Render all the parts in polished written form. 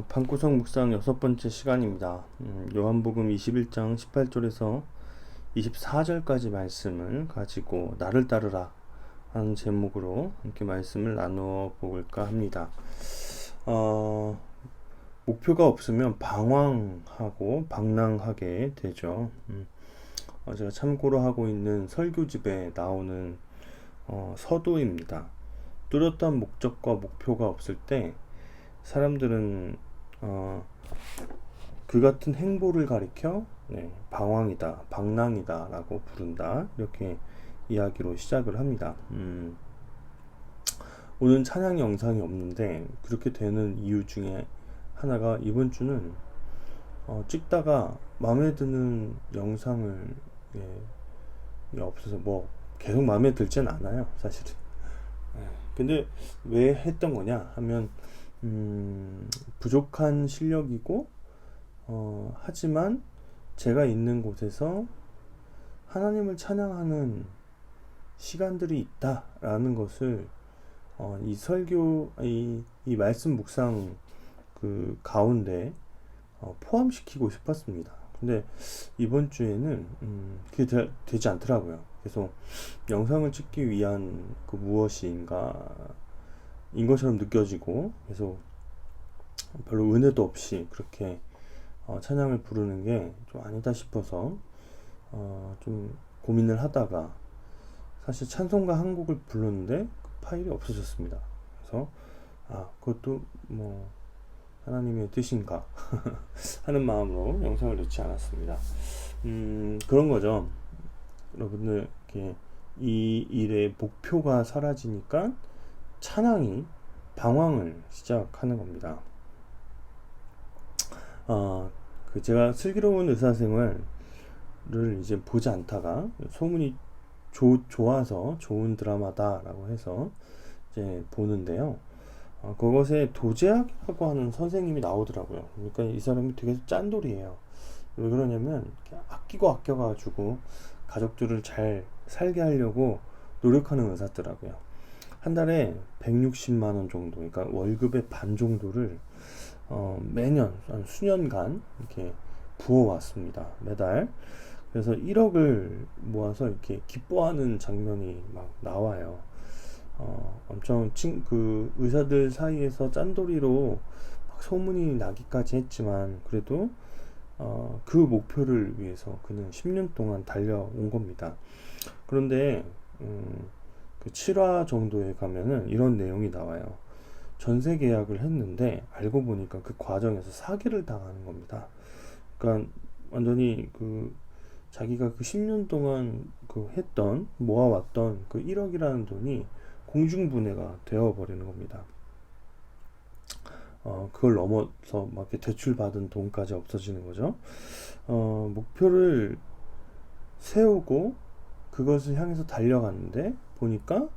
방구석 묵상 6번째 시간입니다. 요한복음 21장 18절에서 24절까지 말씀을 가지고 나를 따르라 하는 제목으로 함께 말씀을 나누어 볼까 합니다. 목표가 없으면 방황하고 방랑하게 되죠. 제가 참고로 하고 있는 설교집에 나오는 서두입니다. 뚜렷한 목적과 목표가 없을 때 사람들은 그 같은 행보를 가리켜 방황이다, 방랑이다 라고 부른다, 이렇게 이야기로 시작을 합니다. 오늘 찬양 영상이 없는데 그렇게 되는 이유 중에 하나가, 이번 주는 찍다가 마음에 드는 영상을 없어서 계속 마음에 들진 않아요, 사실은. 근데 왜 했던 거냐 하면, 부족한 실력이고, 하지만 제가 있는 곳에서 하나님을 찬양하는 시간들이 있다라는 것을 이 설교, 이 말씀 묵상 그 가운데 포함시키고 싶었습니다. 근데 이번 주에는 그게 되지 않더라고요. 그래서 영상을 찍기 위한 그 무엇인가 인 것처럼 느껴지고, 그래서 별로 은혜도 없이 그렇게 찬양을 부르는 게 좀 아니다 싶어서 좀 고민을 하다가, 사실 찬송가 한 곡을 불렀는데 그 파일이 없어졌습니다. 그래서 그것도 하나님의 뜻인가 하는 마음으로 영상을 넣지 않았습니다. 그런 거죠. 여러분들, 이렇게 이 일의 목표가 사라지니까 찬양이 방황을 시작하는 겁니다. 제가 슬기로운 의사생활을 이제 보지 않다가 소문이 좋아서 좋은 드라마다라고 해서 이제 보는데요. 그것에 도제학이라고 하는 선생님이 나오더라고요. 그러니까 이 사람이 되게 짠돌이에요. 왜 그러냐면, 아껴가지고 가족들을 잘 살게 하려고 노력하는 의사더라고요. 한 달에 160만 원 정도, 그러니까 월급의 반 정도를 매년 수년간 이렇게 부어왔습니다, 매달. 그래서 1억을 모아서 이렇게 기뻐하는 장면이 막 나와요. 엄청 그 의사들 사이에서 짠돌이로 막 소문이 나기까지 했지만, 그래도 그 목표를 위해서 그는 10년 동안 달려온 겁니다. 그런데 그 7화 정도에 가면은 이런 내용이 나와요. 전세 계약을 했는데 알고 보니까 그 과정에서 사기를 당하는 겁니다. 그러니까 완전히 자기가 그 10년 동안 모아왔던 그 1억이라는 돈이 공중분해가 되어버리는 겁니다. 그걸 넘어서 막 이렇게 대출받은 돈까지 없어지는 거죠. 목표를 세우고 그것을 향해서 달려갔는데 보니까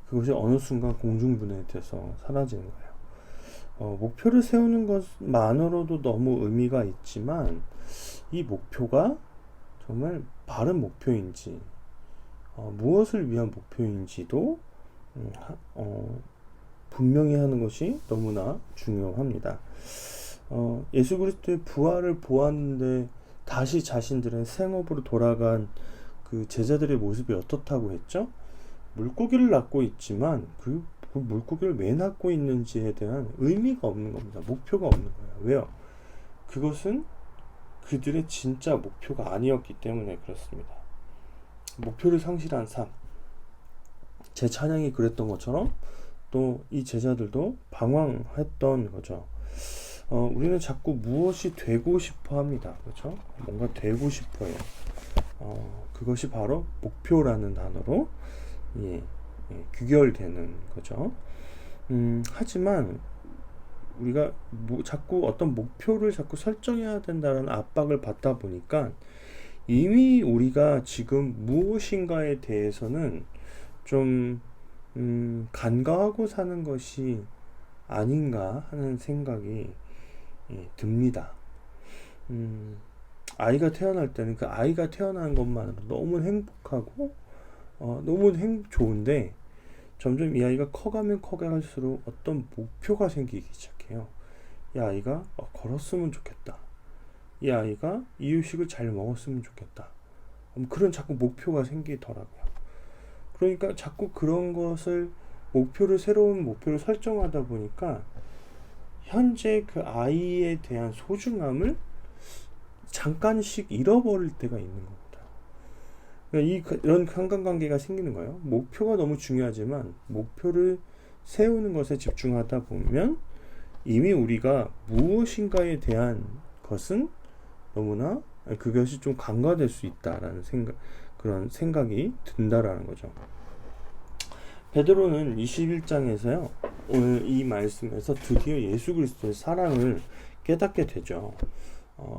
그것이 어느 순간 공중분해돼서 사라지는 거예요. 목표를 세우는 것만으로도 너무 의미가 있지만, 이 목표가 정말 바른 목표인지, 무엇을 위한 목표인지도 분명히 하는 것이 너무나 중요합니다. 예수 그리스도의 부활을 보았는데 다시 자신들의 생업으로 돌아간 그 제자들의 모습이 어떻다고 했죠? 물고기를 낳고 있지만 그 물고기를 왜 낳고 있는지에 대한 의미가 없는 겁니다. 목표가 없는 거예요. 왜요? 그것은 그들의 진짜 목표가 아니었기 때문에 그렇습니다. 목표를 상실한 삶, 제 찬양이 그랬던 것처럼 또 이 제자들도 방황했던 거죠. 우리는 자꾸 무엇이 되고 싶어 합니다. 그렇죠? 뭔가 되고 싶어요. 그것이 바로 목표라는 단어로 귀결되는 거죠. 하지만 우리가 자꾸 어떤 목표를 자꾸 설정해야 된다는 압박을 받다 보니까, 이미 우리가 지금 무엇인가에 대해서는 좀 간과하고 사는 것이 아닌가 하는 생각이 듭니다. 아이가 태어날 때는 그 아이가 태어난 것만으로 너무 행복하고 너무 좋은데, 점점 이 아이가 커가면 커갈수록 어떤 목표가 생기기 시작해요. 이 아이가 걸었으면 좋겠다. 이 아이가 이유식을 잘 먹었으면 좋겠다. 그런 자꾸 목표가 생기더라고요. 그러니까 자꾸 그런 것을 새로운 목표를 설정하다 보니까 현재 그 아이에 대한 소중함을 잠깐씩 잃어버릴 때가 있는 겁니다. 그러니까 이런 상관관계가 생기는 거예요. 목표가 너무 중요하지만 목표를 세우는 것에 집중하다 보면 이미 우리가 무엇인가에 대한 것은 너무나 그것이 좀 간과될 수 있다라는 그런 생각이 든다라는 거죠. 베드로는 21장에서요, 오늘 이 말씀에서 드디어 예수 그리스도의 사랑을 깨닫게 되죠.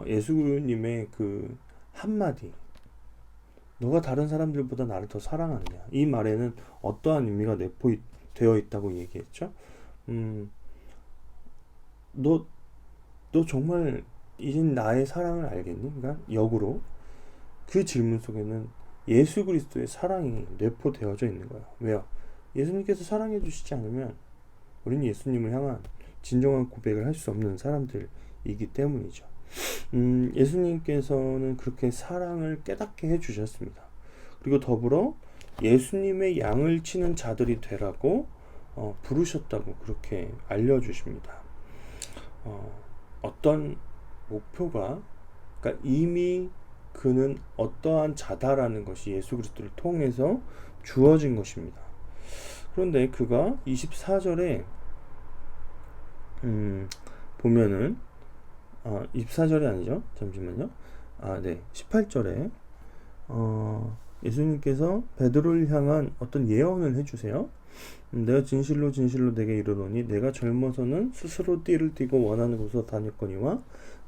예수님의 그 한마디, 너가 다른 사람들보다 나를 더 사랑하느냐, 이 말에는 어떠한 의미가 내포되어 있다고 얘기했죠. 너 정말 이젠 나의 사랑을 알겠니? 그러니까 역으로 그 질문 속에는 예수 그리스도의 사랑이 내포되어져 있는 거예요. 왜요? 예수님께서 사랑해 주시지 않으면 우리는 예수님을 향한 진정한 고백을 할 수 없는 사람들이기 때문이죠. 예수님께서는 그렇게 사랑을 깨닫게 해주셨습니다. 그리고 더불어 예수님의 양을 치는 자들이 되라고 부르셨다고 그렇게 알려주십니다. 어떤 목표가, 그러니까 이미 그는 어떠한 자다라는 것이 예수 그리스도를 통해서 주어진 것입니다. 그런데 그가 24절에 보면은 24절이 아니죠. 잠시만요. 네. 18절에 예수님께서 베드로를 향한 어떤 예언을 해주세요. 내가 진실로 진실로 내게 이르노니 내가 젊어서는 스스로 띠를 띠고 원하는 곳으로 다녔거니와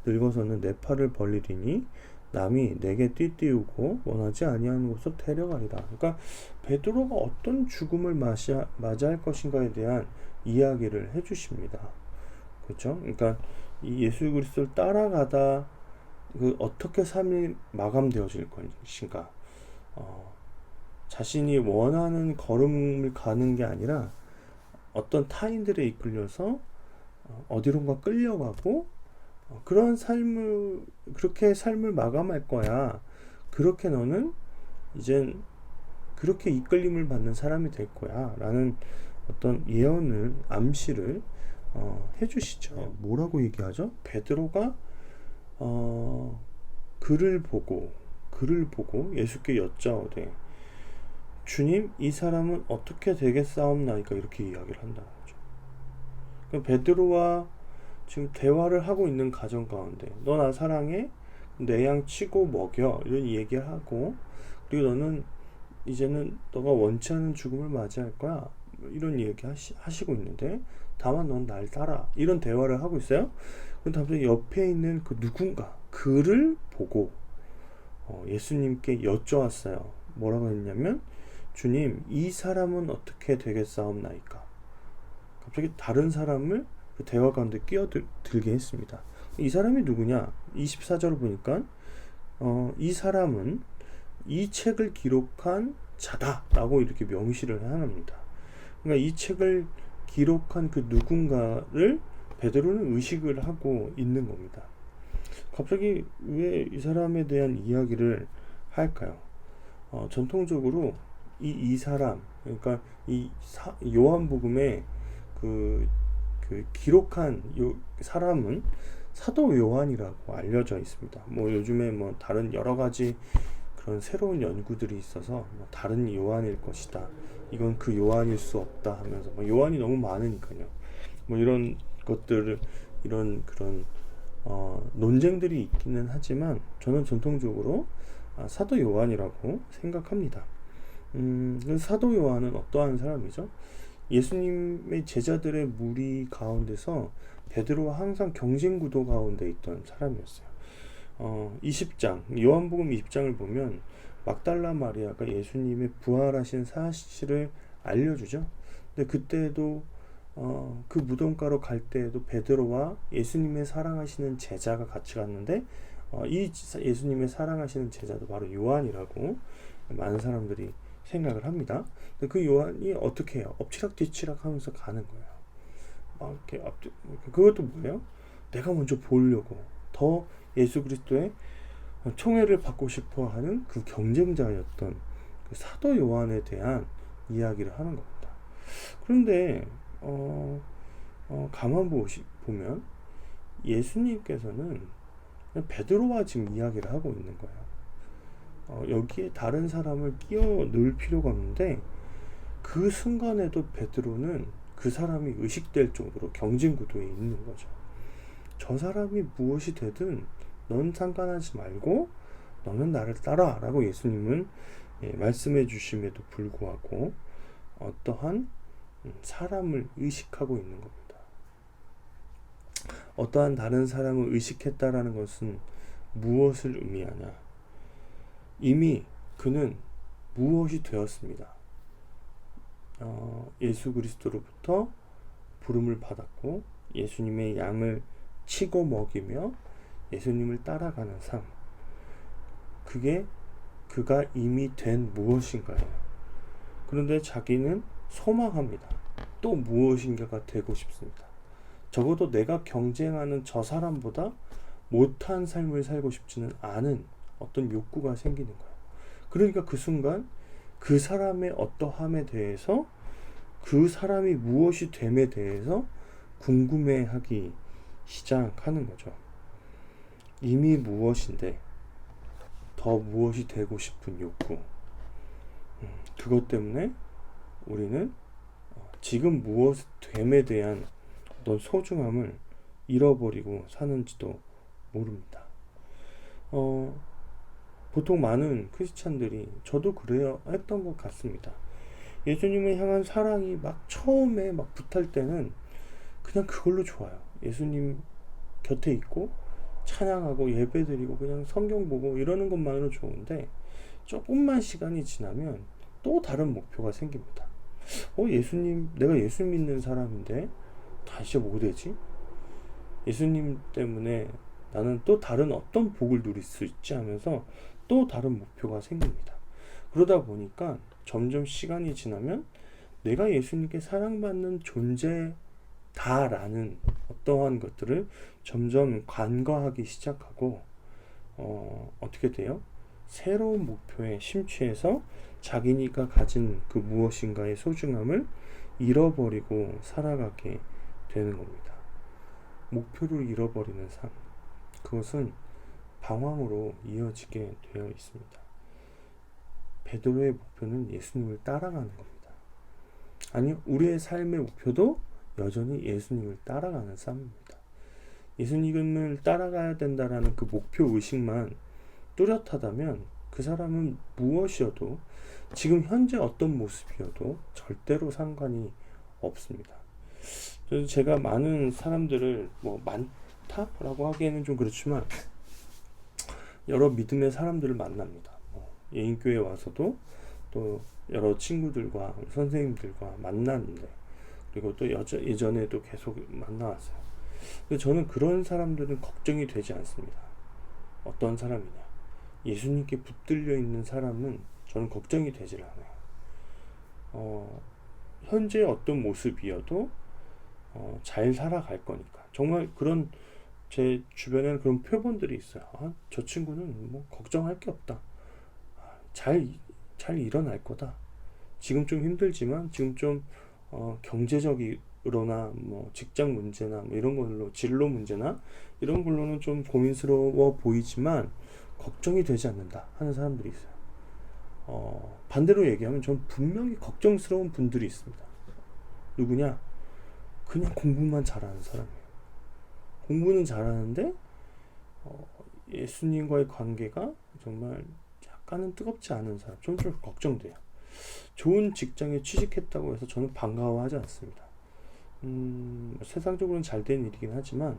늙어서는 내 팔을 벌리리니 남이 내게 띠띠우고 원하지 아니하는 곳으로 데려가리라. 그러니까 베드로가 어떤 죽음을 맞이할 것인가에 대한 이야기를 해주십니다. 그렇죠? 그러니까 이 예수 그리스도를 따라가다 어떻게 삶이 마감되어질 것인가, 자신이 원하는 걸음을 가는 게 아니라 어떤 타인들에 이끌려서 어디론가 끌려가고 그렇게 삶을 마감할 거야. 그렇게 너는 이젠 그렇게 이끌림을 받는 사람이 될 거야 라는 어떤 예언을, 암시를 해주시죠. 뭐라고 얘기하죠? 베드로가 그를 보고 예수께 여짜오되 주님, 이 사람은 어떻게 되겠사옵나이까, 이렇게 이야기를 한다는 거죠. 그러니까 베드로와 지금 대화를 하고 있는 가정 가운데 너 나 사랑해? 내 양 치고 먹여, 이런 얘기를 하고, 그리고 너는 이제는 너가 원치 않는 죽음을 맞이할 거야, 이런 얘기 하시고 있는데 다만 넌 날 따라, 이런 대화를 하고 있어요. 그런데 갑자기 옆에 있는 그 누군가 그를 보고 예수님께 여쭤왔어요. 뭐라고 했냐면 주님, 이 사람은 어떻게 되겠사옵나이까. 갑자기 다른 사람을 그 대화 가운데 끼어들게 했습니다. 이 사람이 누구냐? 24절을 보니까 이 사람은 이 책을 기록한 자다라고 이렇게 명시를 합니다. 그러니까 이 책을 기록한 그 누군가를 베드로는 의식을 하고 있는 겁니다. 갑자기 왜 이 사람에 대한 이야기를 할까요? 전통적으로 이 사람, 그러니까 요한복음에 그 기록한 사람은 사도 요한이라고 알려져 있습니다. 뭐 요즘에 뭐 다른 여러 가지 그런 새로운 연구들이 있어서 다른 요한일 것이다, 이건 그 요한일 수 없다 하면서 요한이 너무 많으니까요. 이런 것들을, 이런 그런 논쟁들이 있기는 하지만 저는 전통적으로 사도 요한이라고 생각합니다. 사도 요한은 어떠한 사람이죠? 예수님의 제자들의 무리 가운데서 베드로와 항상 경쟁 구도 가운데 있던 사람이었어요. 20장, 요한복음 20장을 보면 막달라 마리아가 예수님의 부활하신 사실을 알려주죠. 근데 그때도 그 무덤가로 갈 때에도 베드로와 예수님의 사랑하시는 제자가 같이 갔는데 이 예수님의 사랑하시는 제자도 바로 요한이라고 많은 사람들이 생각을 합니다. 근데 그 요한이 어떻게 해요? 엎치락뒤치락 하면서 가는 거예요. 막 이렇게 그것도 뭐예요? 내가 먼저 보려고 더 예수 그리스도의 총애를 받고 싶어 하는 그 경쟁자였던 그 사도 요한에 대한 이야기를 하는 겁니다. 그런데 가만 보면 예수님께서는 베드로와 지금 이야기를 하고 있는 거예요. 여기에 다른 사람을 끼워 넣을 필요가 없는데 그 순간에도 베드로는 그 사람이 의식될 정도로 경쟁 구도에 있는 거죠. 저 사람이 무엇이 되든 넌 상관하지 말고 너는 나를 따라 라고 예수님은 말씀해 주심에도 불구하고 어떠한 사람을 의식하고 있는 겁니다. 어떠한 다른 사람을 의식했다라는 것은 무엇을 의미하냐? 이미 그는 무엇이 되었습니다. 예수 그리스도로부터 부름을 받았고 예수님의 양을 치고 먹이며 예수님을 따라가는 삶, 그게 그가 이미 된 무엇인가요? 그런데 자기는 소망합니다. 또 무엇인가가 되고 싶습니다. 적어도 내가 경쟁하는 저 사람보다 못한 삶을 살고 싶지는 않은 어떤 욕구가 생기는 거예요. 그러니까 그 순간 그 사람의 어떠함에 대해서, 그 사람이 무엇이 됨에 대해서 궁금해하기 시작하는 거죠. 이미 무엇인데 더 무엇이 되고 싶은 욕구, 그것 때문에 우리는 지금 무엇 됨에 대한 어떤 소중함을 잃어버리고 사는지도 모릅니다. 보통 많은 크리스찬들이, 저도 그래야 했던 것 같습니다. 예수님을 향한 사랑이 막 처음에 막 불탈 때는 그냥 그걸로 좋아요. 예수님 곁에 있고 찬양하고 예배드리고 그냥 성경 보고 이러는 것만으로 좋은데 조금만 시간이 지나면 또 다른 목표가 생깁니다. 예수님, 내가 예수 믿는 사람인데 다시 뭐 되지? 예수님 때문에 나는 또 다른 어떤 복을 누릴 수 있지 하면서 또 다른 목표가 생깁니다. 그러다 보니까 점점 시간이 지나면 내가 예수님께 사랑받는 존재다라는 어떠한 것들을 점점 간과하기 시작하고 어떻게 돼요? 새로운 목표에 심취해서 자기니까 가진 그 무엇인가의 소중함을 잃어버리고 살아가게 되는 겁니다. 목표를 잃어버리는 삶, 그것은 방황으로 이어지게 되어 있습니다. 베드로의 목표는 예수님을 따라가는 겁니다. 아니, 우리의 삶의 목표도 여전히 예수님을 따라가는 삶입니다. 예수님을 따라가야 된다라는 그 목표 의식만 뚜렷하다면 그 사람은 무엇이어도, 지금 현재 어떤 모습이어도 절대로 상관이 없습니다. 그래서 제가 많은 사람들을 많다라고 하기에는 좀 그렇지만 여러 믿음의 사람들을 만납니다. 예인교회에 와서도 또 여러 친구들과 선생님들과 만났는데, 그리고 또 예전에도 계속 만나왔어요. 근데 저는 그런 사람들은 걱정이 되지 않습니다. 어떤 사람이냐? 예수님께 붙들려 있는 사람은 저는 걱정이 되질 않아요. 현재 어떤 모습이어도 잘 살아갈 거니까. 정말 그런, 제 주변에는 그런 표본들이 있어요. 저 친구는 뭐 걱정할 게 없다. 잘 일어날 거다. 지금 좀 힘들지만, 지금 좀 경제적으로나 뭐 직장 문제나 뭐 이런 걸로, 진로 문제나 이런 걸로는 좀 고민스러워 보이지만 걱정이 되지 않는다 하는 사람들이 있어요. 반대로 얘기하면 전 분명히 걱정스러운 분들이 있습니다. 누구냐? 그냥 공부만 잘하는 사람이에요. 공부는 잘하는데 예수님과의 관계가 정말 약간은 뜨겁지 않은 사람, 좀 걱정돼요. 좋은 직장에 취직했다고 해서 저는 반가워하지 않습니다. 세상적으로는 잘 된 일이긴 하지만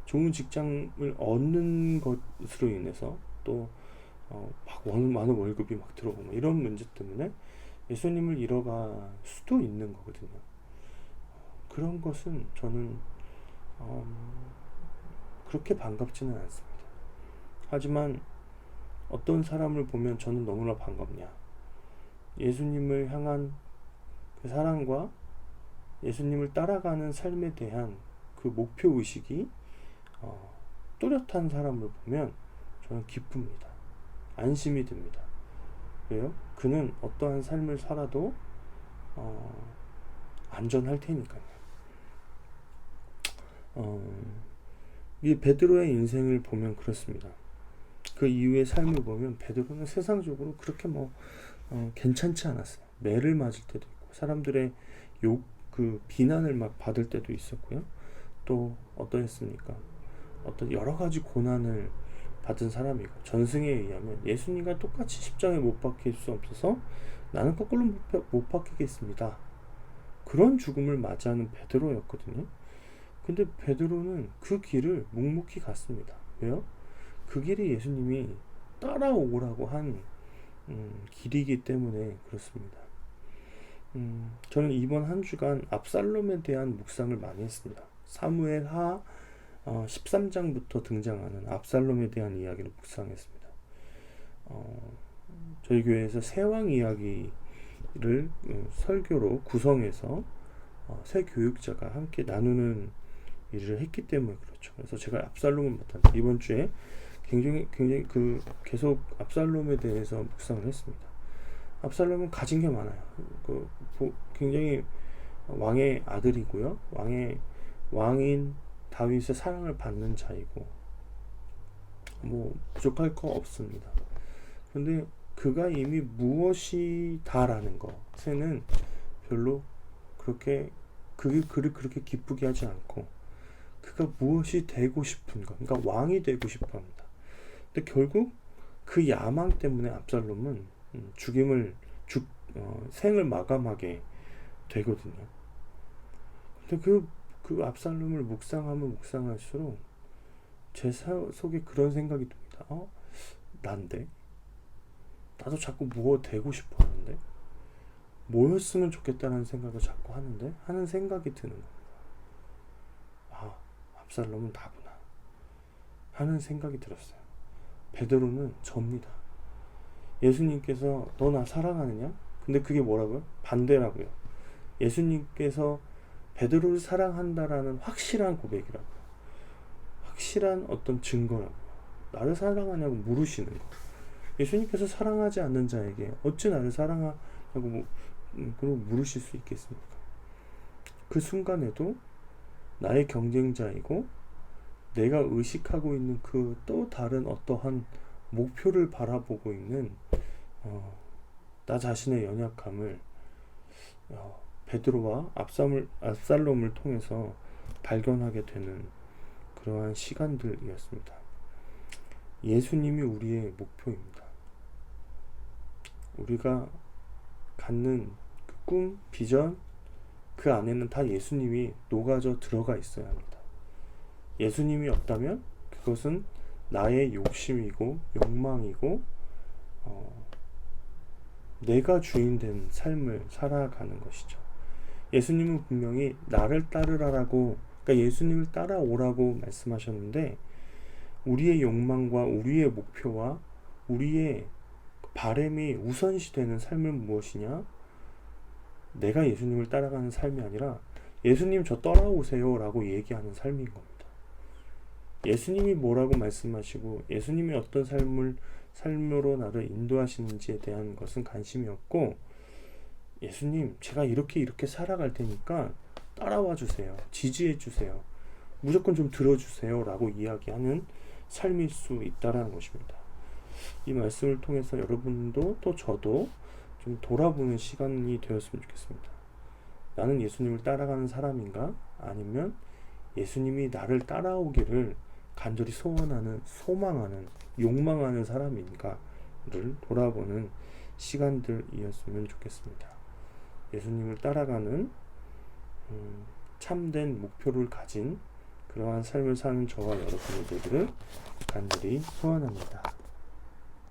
좋은 직장을 얻는 것으로 인해서 또 많은 월급이 막 들어오고 뭐 이런 문제 때문에 예수님을 잃어갈 수도 있는 거거든요. 그런 것은 저는 그렇게 반갑지는 않습니다. 하지만 어떤 사람을 보면 저는 너무나 반갑냐? 예수님을 향한 그 사랑과 예수님을 따라가는 삶에 대한 그 목표 의식이 뚜렷한 사람을 보면 저는 기쁩니다. 안심이 듭니다. 왜요? 그는 어떠한 삶을 살아도 안전할 테니까요. 이 베드로의 인생을 보면 그렇습니다. 그 이후의 삶을 보면 베드로는 세상적으로 그렇게 괜찮지 않았어요. 매를 맞을 때도 있고 사람들의 비난을 막 받을 때도 있었고요. 또 어떠했습니까? 어떤 여러 가지 고난을 받은 사람이고 전승에 의하면 예수님과 똑같이 십자가에 못 박힐 수 없어서 나는 거꾸로 못 박히겠습니다. 그런 죽음을 맞이하는 베드로였거든요. 근데 베드로는 그 길을 묵묵히 갔습니다. 왜요? 그 길이 예수님이 따라오라고 한 길이기 때문에 그렇습니다. 저는 이번 한 주간 압살롬에 대한 묵상을 많이 했습니다. 사무엘하 13장부터 등장하는 압살롬에 대한 이야기를 묵상했습니다. 저희 교회에서 세왕 이야기를 설교로 구성해서 새 교육자가 함께 나누는 일을 했기 때문에 그렇죠. 그래서 제가 압살롬을 맡았는데 이번 주에 굉장히 계속 압살롬에 대해서 묵상을 했습니다. 압살롬은 가진 게 많아요. 굉장히 왕의 아들이고요. 왕인 다윗의 사랑을 받는 자이고 부족할 거 없습니다. 그런데 그가 이미 무엇이다라는 것에는 별로 그렇게 그를 그렇게 기쁘게 하지 않고 그가 무엇이 되고 싶은 것, 그러니까 왕이 되고 싶어 합니다. 근데 결국 그 야망 때문에 압살롬은 생을 마감하게 되거든요. 근데 그 압살롬을 묵상하면 묵상할수록 제 속에 그런 생각이 듭니다. 나도 자꾸 무엇 되고 싶어 하는데 뭐였으면 좋겠다는 생각을 자꾸 하는 생각이 드는 겁니다. 압살롬은 나구나 하는 생각이 들었어요. 베드로는 접니다. 예수님께서 너 나 사랑하느냐? 근데 그게 뭐라고요? 반대라고요. 예수님께서 베드로를 사랑한다라는 확실한 고백이라고요. 확실한 어떤 증거라고요. 나를 사랑하냐고 물으시는 거. 예수님께서 사랑하지 않는 자에게 어찌 나를 사랑하냐고 물으실 수 있겠습니까? 그 순간에도 나의 경쟁자이고 내가 의식하고 있는 그 또 다른 어떠한 목표를 바라보고 있는 나 자신의 연약함을 베드로와 압살롬을 통해서 발견하게 되는 그러한 시간들이었습니다. 예수님이 우리의 목표입니다. 우리가 갖는 그 꿈, 비전, 그 안에는 다 예수님이 녹아져 들어가 있어야 합니다. 예수님이 없다면 그것은 나의 욕심이고 욕망이고 내가 주인된 삶을 살아가는 것이죠. 예수님은 분명히 나를 따르라라고, 그러니까 예수님을 따라오라고 말씀하셨는데 우리의 욕망과 우리의 목표와 우리의 바램이 우선시되는 삶은 무엇이냐? 내가 예수님을 따라가는 삶이 아니라 예수님 저 따라오세요 라고 얘기하는 삶인 겁니다. 예수님이 뭐라고 말씀하시고 예수님이 어떤 삶으로 나를 인도하시는지에 대한 것은 관심이 없고, 예수님 제가 이렇게 살아갈 테니까 따라와 주세요, 지지해 주세요, 무조건 좀 들어주세요 라고 이야기하는 삶일 수 있다라는 것입니다. 이 말씀을 통해서 여러분도 또 저도 좀 돌아보는 시간이 되었으면 좋겠습니다. 나는 예수님을 따라가는 사람인가? 아니면 예수님이 나를 따라오기를 간절히 소원하는, 소망하는, 욕망하는 사람인가를 돌아보는 시간들이었으면 좋겠습니다. 예수님을 따라가는 참된 목표를 가진 그러한 삶을 사는 저와 여러분이 되기를 간절히 소원합니다.